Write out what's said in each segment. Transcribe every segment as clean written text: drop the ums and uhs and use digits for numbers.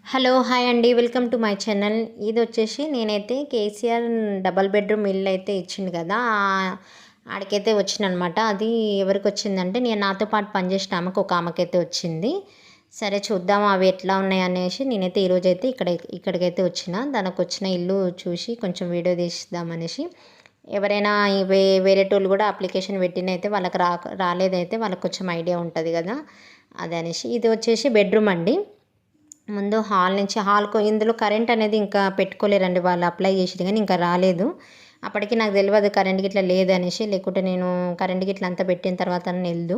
Hello! Hi అండి. Welcome to my channel. ఇదొచ్చేసి నేనైతే కేసీఆర్ డబుల్ బెడ్‌రూమ్ ఇల్లు అయితే ఇచ్చిండు కదా! ఆడికైతే వచ్చిననమాట. అది ఎవరికొచ్చిందంటే నాతో పాటు పనిచేసిన ఒక ఆమెకైతే వచ్చింది. సరే చూద్దాం అవి ఎట్లా ఉన్నాయనేసి నేనైతే ఈరోజైతే ఇక్కడికైతే వచ్చిన. తనకొచ్చిన ఇల్లు చూసి కొంచెం వీడియో తీసిద్దామనేసి. ఎవరైనా వేరేటోళ్ళు కూడా అప్లికేషన్ పెట్టినయితే వాళ్ళకి రాలేదైతే వాళ్ళకి కొంచెం ఐడియా ఉంటది కదా! అదనేసి. ఇది వచ్చేసి బెడ్‌రూమ్ అండి. ముందు హాల్ నుంచి ఇందులో కరెంట్ అనేది ఇంకా పెట్టుకోలేరండి వాళ్ళు అప్లై చేసిర్రు కానీ ఇంకా రాలేదు. అప్పటికి నాకు తెలవదు కరెంట్ గిట్ల లేదనేసి. లేకుంటే నేను కరెంట్ గిట్ల అంతా పెట్టిన తర్వాతనే ఎళ్దు.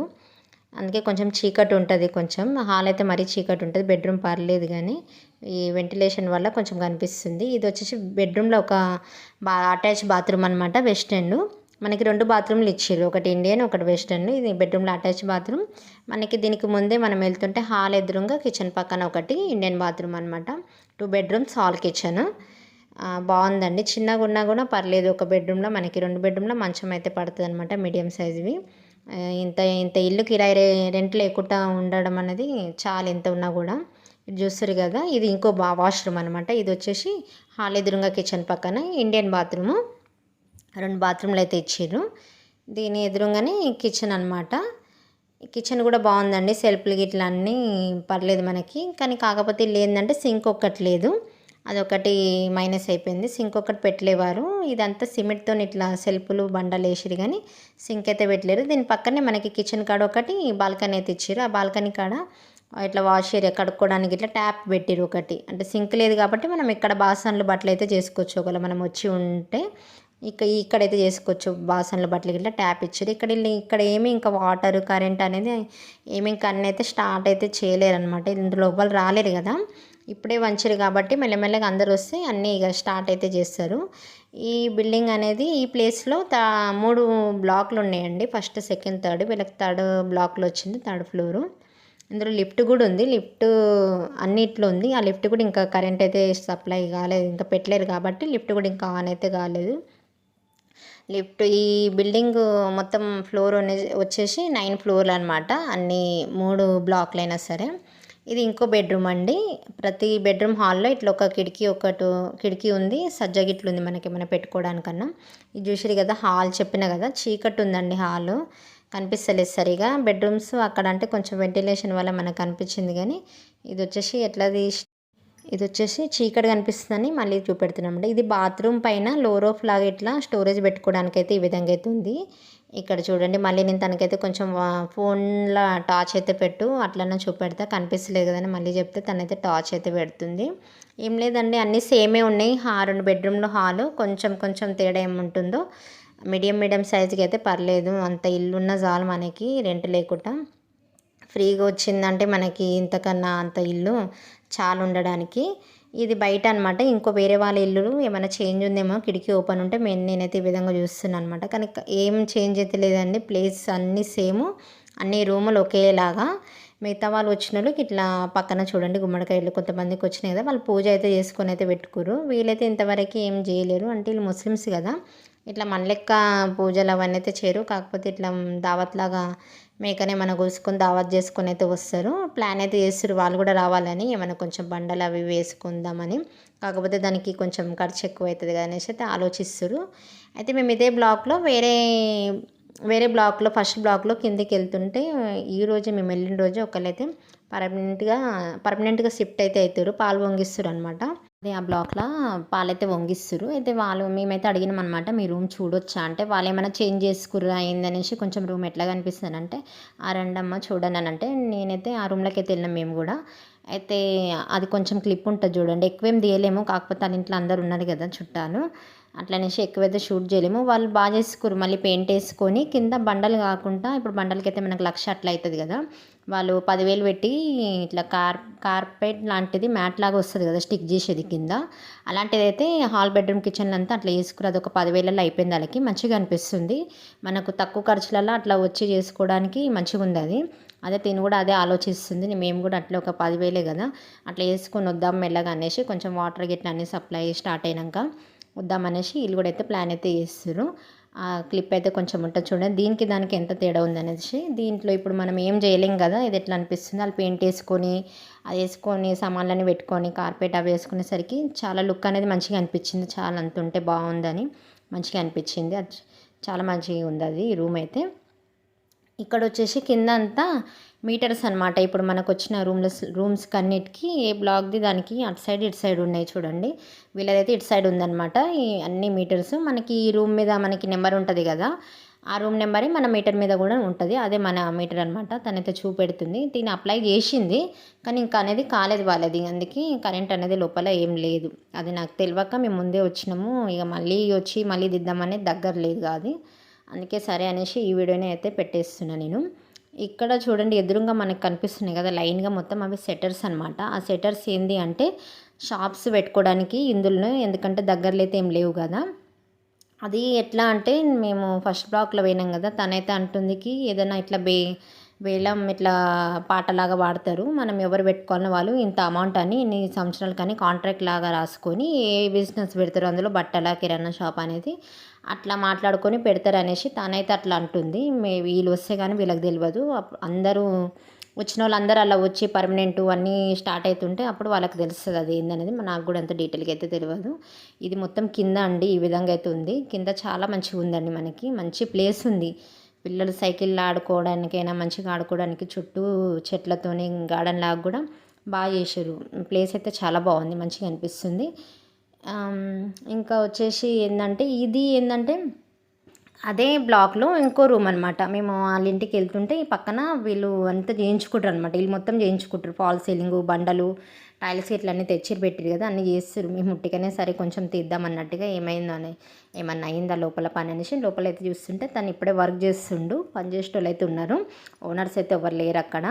అందుకే కొంచెం చీకటి ఉంటది కొంచెం. హాల్ అయితే మరీ చీకటి ఉంటది. బెడ్‌రూమ్ పర్లేదు గానీ ఈ వెంటిలేషన్ వల్ల కొంచెం కనిపిస్తుంది. ఇదొచ్చేసి బెడ్‌రూమ్‌లో ఒక అటాచ్ బాత్రూమ్ అనమాట వెస్టర్న్. మనకి 2 బాత్రూమ్‌లు ఇచ్చిర్రు. ఒకటి ఇండియన్, ఒకటి వెస్టర్న్. ఇది బెడ్‌రూమ్‌లో అటాచ్ బాత్రూమ్. మనకి దీనికి ముందే మనం వెళ్తుంటే హాల్ ఎదురుంగా కిచెన్ పక్కన ఒకటి ఇండియన్ బాత్రూమ్ అనమాట. 2 బెడ్‌రూమ్స్, హాల్, కిచెన్. బావుందండి. చిన్నగున్నా గూడా పర్లేదు. ఒక బెడ్‌రూమ్‌లో మనకి 2 బెడ్‌రూమ్‌లో మంచం అయితే పడతదనమాట మీడియం సైజ్‌వి. ఇంత ఇంత ఇల్లు కిరాయి రెంట్ లేకుండా ఉండడం అనేది చాలా ఎంత ఉన్నా గూడా. ఇది చూస్తుర్రు గదా! ఇది ఇంకో వాష్‌రూమ్ అనమాట. ఇదొచ్చేసి హాల్ ఎదురుంగా కిచెన్ పక్కన ఇండియన్ బాత్రూము. 2 బాత్రూమ్‌లయితే ఇచ్చిర్రు. దీని ఎదురుంగానే కిచెన్ అనమాట. కిచెన్ గూడా బావుందండి. సెల్ఫ్‌లు గిట్ల అన్నీ పర్లేదు మనకి. కానీ కాకపోతే ఇల్లేందంటే సింక్ ఒక్కటి లేదు. అదొకటి మైనస్ అయిపోయింది. సింక్ ఒకటి పెట్టలేవారు. ఇదంతా సిమెంట్‌తోని ఇట్లా సెల్ఫ్‌లు బండలేసిర్రు గానీ సింక్ అయితే పెట్టలేరు. దీని పక్కనే మనకి కిచెన్ కాడ ఒకటి బాల్కనీ అయితే ఇచ్చిర్రు. ఆ బాల్కనీ కాడ ఇట్లా వాష్ ఏరియా కడుక్కోవడానికి ఇట్లా ట్యాప్ పెట్టిర్రు ఒకటి. అంటే సింక్ లేదు కాబట్టి మనం ఇక్కడ బాసన్లు బట్టలైతే చేసుకోవచ్చు. ఒకవేళ మనం వచ్చి ఉంటే ఇక్కడైతే చేసుకోవచ్చు. బాసన్లు బట్టలు గిట్ల ట్యాప్ ఇచ్చిర్రు. ఇక్కడ ఏమి ఇంకా వాటర్, కరెంట్ అనేది ఏమి ఇంకా అన్నైతే స్టార్ట్ అయితే చేయలేరనమాట. ఇందులో ఎవ్వరు రాలేరు గదా! ఇప్పుడే వంచిర్రు కాబట్టి మెల్లమెల్లగా అందరొస్తే అన్నీ ఇగ స్టార్ట్ అయితే చేస్తారు. ఈ బిల్డింగ్ అనేది ఈ ప్లేస్‌లో 3 బ్లాక్‌లు ఉన్నాయండి. First, second, third. వీళ్ళకి థర్డ్ బ్లాక్‌లో వచ్చింది. Third floor. ఇందులో లిఫ్ట్ గూడా ఉంది. లిఫ్ట్ అన్నిట్లో ఉంది. ఆ లిఫ్ట్ కూడా ఇంకా కరెంట్ అయితే సప్లై కాలేదు. ఇంకా పెట్టలేరు కాబట్టి లిఫ్ట్ కూడా ఇంకా ఆన్ అయితే కాలేదు. ఈ బిల్డింగ్ మొత్తం ఫ్లోర్ వచ్చేసి 9 ఫ్లోర్లు అనమాట. అన్ని 3 బ్లాక్‌లైనా సరే. ఇది ఇంకో బెడ్‌రూమ్ అండి. ప్రతి బెడ్‌రూమ్ హాల్‌లో ఇట్లా ఒక కిటికీ ఉంది. సజ్జ గిట్ల ఉంది మనకేమైనా పెట్టుకోవడానికన్నా. ఇది చూసిర్రు కదా! హాల్ చెప్పిన కదా! చీకటి ఉందండి హాలు. కనిపిస్తలేదు సరిగా. బెడ్‌రూమ్స్ అక్కడ అంటే కొంచెం వెంటిలేషన్ వల్ల మనకు కనిపించింది గానీ ఇదొచ్చేసి ఇదొచ్చేసి చీకటి కనిపిస్తుందని మళ్ళీ చూపెడుతున్నామండి. ఇది బాత్రూమ్ పైన లో రూఫ్ లాగా ఇట్లా స్టోరేజ్ పెట్టుకోవడానికైతే ఈ విధంగా అయితే ఉంది. ఇక్కడ చూడండి మళ్ళీ నేను తనకైతే కొంచెం ఫోన్‌లో టార్చ్ అయితే పెట్టు అట్లన్నా చూపెడతా కనిపిస్తలేదు కదని మళ్ళీ చెప్తే తనైతే టార్చ్ అయితే పెడుతుంది. ఏం లేదండి అన్నీ సేమే ఉన్నాయి. 2 బెడ్‌రూమ్‌లో హాలు కొంచెం కొంచెం తేడా ఏముంటుందో మీడియం సైజ్‌కి అయితే పర్లేదు. అంత ఇల్లున్న చాలు మనకి రెంట్ లేకుండా. ఫ్రీగా వచ్చిందంటే మనకి ఇంతకన్నా అంత ఇల్లు చాలా ఉండడానికి. ఇది బయట అనమాట. ఇంకో వేరే వాళ్ళ ఇల్లులు ఏమైనా చేంజ్ ఉందేమో కిటికీ ఓపెన్ ఉంటే నేనైతే ఈ విధంగా చూస్తున్నా అనమాట. కానీ ఏం చేంజ్ అయితే లేదండి. ప్లేస్ అన్నీ సేము. అన్ని రూములు ఒకేలాగా. మిగతా వాళ్ళు వచ్చినోళ్ళకి ఇట్లా పక్కన చూడండి గుమ్మడికాయలు కొంతమందికి వచ్చినాయి కదా! వాళ్ళు పూజ అయితే చేసుకొని అయితే పెట్టుకుర్రు. వీళ్ళైతే ఇంతవరకు ఏం చేయలేరు. అంటే వీళ్ళు ముస్లిమ్స్ కదా! ఇట్లా మన లెక్క పూజలు అవన్నీ అయితే చేయరు. కాకపోతే ఇట్లా దావత్‌లాగా మేకనేమన్నా కోసుకొని దావత్ చేసుకొని అయితే వస్తారు. ప్లాన్ అయితే చేస్తుర్రు వాళ్ళు కూడా రావాలని. ఏమన్నా కొంచెం బండలు అవి వేసుకుందామని. కాకపోతే దానికి కొంచెం ఖర్చు ఎక్కువైతది కదా అనేసి అయితే ఆలోచిస్తుర్రు. అయితే మేము ఇదే బ్లాక్‌లో వేరే బ్లాక్‌లో ఫస్ట్ బ్లాక్‌లో కిందకెళ్తుంటే ఈరోజే మేము వెళ్ళిన రోజే ఒకళ్ళైతే పర్మనెంట్‌గా షిఫ్ట్ అయితే అవుతుర్రు. పాలు పొంగిస్తుర్రనమాట. అదే ఆ బ్లాక్‌లో పాలైతే పొంగిస్తుర్రు. అయితే మేమైతే అడిగినామనమాట. మీ రూమ్ చూడొచ్చా అంటే వాళ్ళేమైనా చేంజ్ చేసుకుర్రా ఏందనేసి కొంచెం రూమ్ ఎట్లా కనిపిస్తుందనంటే రండమ్మా చూడండి అనంటే నేనైతే ఆ రూమ్‌లోకైతే వెళ్ళినాం మేము కూడా. అయితే అది కొంచెం క్లిప్ ఉంటుంది చూడండి. ఎక్కువేం తీయలేము. కాకపోతే వాళ్ళ ఇంట్లో అందరూ ఉన్నారు కదా చుట్టాలు. అట్లనేసి ఎక్కువైతే షూట్ చేయలేము. వాళ్ళు బాగా చేసుకుర్రు. మళ్ళీ పెయింట్ వేసుకొని కింద బండలు కాకుండా ఇప్పుడు బండలకైతే మనకు 1,00,000 అట్లా అవుతుంది కదా! వాళ్ళు 10,000 పెట్టి ఇట్లా కార్పెట్ లాంటిది మ్యాట్ లాగా వస్తుంది కదా స్టిక్ చేసేది కింద. అలాంటిదైతే హాల్ బెడ్రూమ్ కిచెన్లో అంతా అట్లా చేసుకుర్రు. అదొక 10,000లో అయిపోయింది వాళ్ళకి. మంచిగా అనిపిస్తుంది. మనకు తక్కువ ఖర్చులలో అట్లా వచ్చి చేసుకోవడానికి మంచిగా ఉంది అది. అదే తిను కూడా అదే ఆలోచిస్తుంది. మేము కూడా అట్లా ఒక 10,000 కదా అట్లా వేసుకొని వద్దాం మెల్లగా అనేసి కొంచెం వాటర్ గిట్ల అన్నీ సప్లై స్టార్ట్ అయినాక వద్దామనేసి వీళ్ళు కూడా అయితే ప్లాన్ అయితే చేస్తుర్రు. ఆ క్లిప్ అయితే కొంచెం ఉంటుంది చూడండి. దీనికి దానికి ఎంత తేడా ఉందనేసి. దీంట్లో ఇప్పుడు మనం ఏం చేయలేం కదా, ఇది ఎట్లా అనిపిస్తుంది, వాళ్ళు పెయింట్ వేసుకొని అది వేసుకొని సామాన్లన్నీ పెట్టుకొని కార్పెట్ అవి వేసుకునేసరికి చాలా లుక్ అనేది మంచిగా అనిపించింది. చాలా అంత ఉంటే బాగుందని మంచిగా అనిపించింది. అది చాలా మంచిగా ఉంది అది ఈ రూమ్ అయితే. ఇక్కడ వచ్చేసి కింద అంతా మీటర్స్ అనమాట. ఇప్పుడు మనకు వచ్చిన రూమ్స్కి అన్నిటికీ ఏ బ్లాక్ది దానికి అటు సైడ్ ఇటు సైడ్ ఉన్నాయి చూడండి. వీళ్ళదైతే ఇటు సైడ్ ఉందన్నమాట. ఈ అన్ని మీటర్స్ మనకి ఈ రూమ్ మీద మనకి నెంబర్ ఉంటుంది కదా, ఆ రూమ్ నెంబరే మన మీటర్ మీద కూడా ఉంటుంది. అదే మన మీటర్ అనమాట. తనైతే చూపెడుతుంది. దీన్ని అప్లై చేసింది కానీ ఇంకా అనేది కాలేదు వాళ్ళది. అందుకే కరెంట్ అనేది లోపల ఏం లేదు. అది నాకు తెలియక మేము ముందే వచ్చినాము. ఇక మళ్ళీ వచ్చి మళ్ళీ దిద్దామనేది దగ్గర లేదు కాదు. అందుకే సరే అనేసి ఈ వీడియోని అయితే పెట్టేస్తున్నా నేను. ఇక్కడ చూడండి ఎదురుగా మనకు కనిపిస్తున్నాయి కదా లైన్గా మొత్తం, అవి సెటర్స్ అనమాట. ఆ సెటర్స్ ఏంది అంటే షాప్స్ పెట్టుకోవడానికి ఇందులో, ఎందుకంటే దగ్గరలో అయితే ఏం లేవు కదా. అది ఎట్లా అంటే మేము ఫస్ట్ బ్లాక్లో పోయినాం కదా, తనైతే అంటుందికి ఏదైనా ఇట్లా వేలం ఇట్లా పాటలాగా వాడతారు, మనం ఎవరు పెట్టుకోవాలని వాళ్ళు ఇంత అమౌంట్ అని ఇన్ని సంవత్సరాలు కానీ కాంట్రాక్ట్ లాగా రాసుకొని ఏ బిజినెస్ పెడతారు అందులో బట్టల కిరాణా షాప్ అనేది అట్లా మాట్లాడుకొని పెడతారు అనేసి తనైతే అట్లా అంటుంది. వీళ్ళు వస్తే కానీ వీళ్ళకి తెలియదు. అందరూ వచ్చిన వాళ్ళందరూ అలా వచ్చి పర్మనెంట్ అన్నీ స్టార్ట్ అవుతుంటే అప్పుడు వాళ్ళకి తెలుస్తుంది అది ఏందనేది. నాకు కూడా అంత డీటెయిల్గా అయితే తెలియదు. ఇది మొత్తం కింద అండి ఈ విధంగా అయితే ఉంది. కింద చాలా మంచిగా ఉందండి, మనకి మంచి ప్లేస్ ఉంది. పిల్లలు సైకిల్ ఆడుకోవడానికైనా మంచిగా ఆడుకోవడానికి చుట్టూ చెట్లతోని గార్డెన్ లాగా కూడా బాగా చేశారు. ప్లేస్ అయితే చాలా బాగుంది, మంచిగా అనిపిస్తుంది. ఇంకా వచ్చేసి ఏంటంటే ఇది ఏంటంటే అదే బ్లాక్లో ఇంకో రూమ్ అనమాట. మేము వాళ్ళ ఇంటికి వెళ్తుంటే ఈ పక్కన వీళ్ళు అంతా చేయించుకుంటారు అనమాట. వీళ్ళు మొత్తం చేయించుకుంటారు. ఫాల్ సీలింగు, బండలు, టైల్స్ ఇట్లన్నీ తెచ్చి పెట్టిరు కదా, అన్నీ చేస్తారు. మేము ముట్టికనే సరే కొంచెం తీద్దాం అన్నట్టుగా ఏమైందో అని, ఏమన్నా అయిందా లోపల పని అనేసి లోపల అయితే చూస్తుంటే తను ఇప్పుడే వర్క్ చేస్తుండు. పని చేసేటోళ్ళు అయితే ఉన్నారు, ఓనర్స్ అయితే ఎవరు లేరు అక్కడ.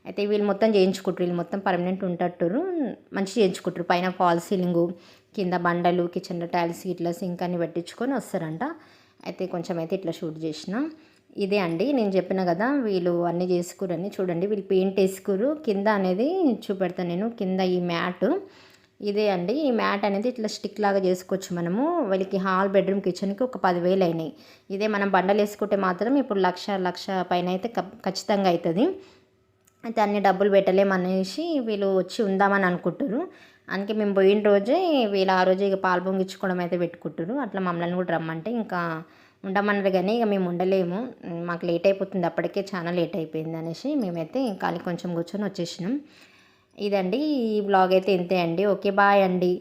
అయితే వీళ్ళు మొత్తం చేయించుకుంటారు. వీళ్ళు మొత్తం పర్మనెంట్ ఉంటట్టు మంచిగా చేయించుకుంటారు. పైన ఫాల్ సీలింగు, కింద బండలు, కిచెన్లో టైల్స్ ఇట్లా సింక్ అన్ని పెట్టించుకొని వస్తారంట. అయితే కొంచెం అయితే ఇట్లా షూట్ చేసిన. ఇదే అండి నేను చెప్పిన కదా, వీళ్ళు అన్నీ చేసుకురని చూడండి. వీళ్ళు పెయింట్ వేసుకురు. కింద అనేది చూపెడతాను నేను. కింద ఈ మ్యాట్ ఇదే అండి. ఈ మ్యాట్ అనేది ఇట్లా స్టిక్ లాగా చేసుకోవచ్చు మనము. వీళ్ళకి హాల్, బెడ్రూమ్, కిచెన్కి ఒక 10,000 అయినాయి. ఇదే మనం బండలు వేసుకుంటే మాత్రం ఇప్పుడు లక్ష పైన అయితే ఖచ్చితంగా అవుతుంది. అయితే అన్ని డబ్బులు పెట్టలేమనేసి వీళ్ళు వచ్చి ఉందామని అనుకుంటారు. అందుకే మేము పోయిన రోజే వీళ్ళు ఆ రోజే ఇక పాలు పొంగించుకోవడం అయితే పెట్టుకుంటారు. అట్లా మమ్మల్ని కూడా రమ్మంటే ఇంకా ఉండమన్నారు కానీ ఇక మేము ఉండలేము, మాకు లేట్ అయిపోతుంది, అప్పటికే చాలా లేట్ అయిపోయింది అనేసి మేమైతే ఇంకా కొంచెం కూర్చొని వచ్చేసినాం. ఇదండి ఈ బ్లాగ్ అయితే ఇంతే అండి. ఓకే బాయ్ అండి.